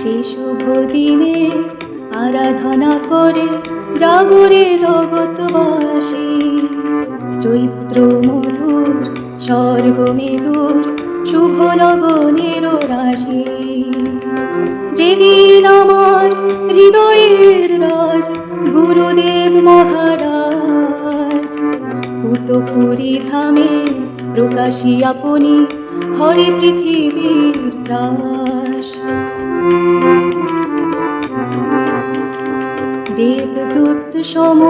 সে শুভ দিনের আরাধনা করে জাগরে জগৎবাসী। চৈত্র মধুর স্বর্গ মেদুর শুভ লগনের রাশি। যেদিন আমার হৃদয়ের রাজ গুরুদেব মহারাজ পুতপুরী ধামে প্রকাশী আপনি হরে পৃথিবীর গ্রাস। দেবদূত সম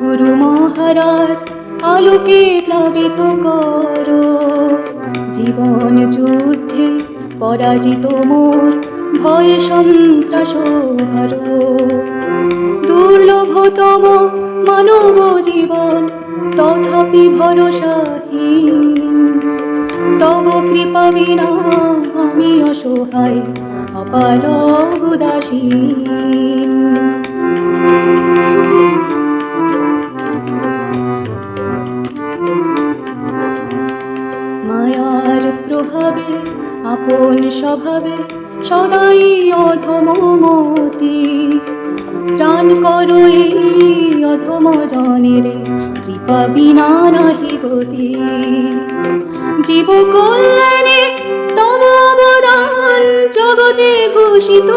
গুরু মহারাজ আলোকে প্লাবিত করো। জীবন যুদ্ধে পরাজিত মোর ভয়ে সন্ত্রাস হারো। দুর্লভতম মানব জীবন তথাপি ভরসাহীন। তব কৃপা বিনা আমি অসহায় অপারগ উদাসীন। মায়ার প্রভাবে আপন স্বভাবে সদাই অধম মতি। ত্রাণ করো এই অধম জনের কৃপা বিনা নাহি গতি। জীব কল্যাণে তব অবদান জগতে ঘোষিত।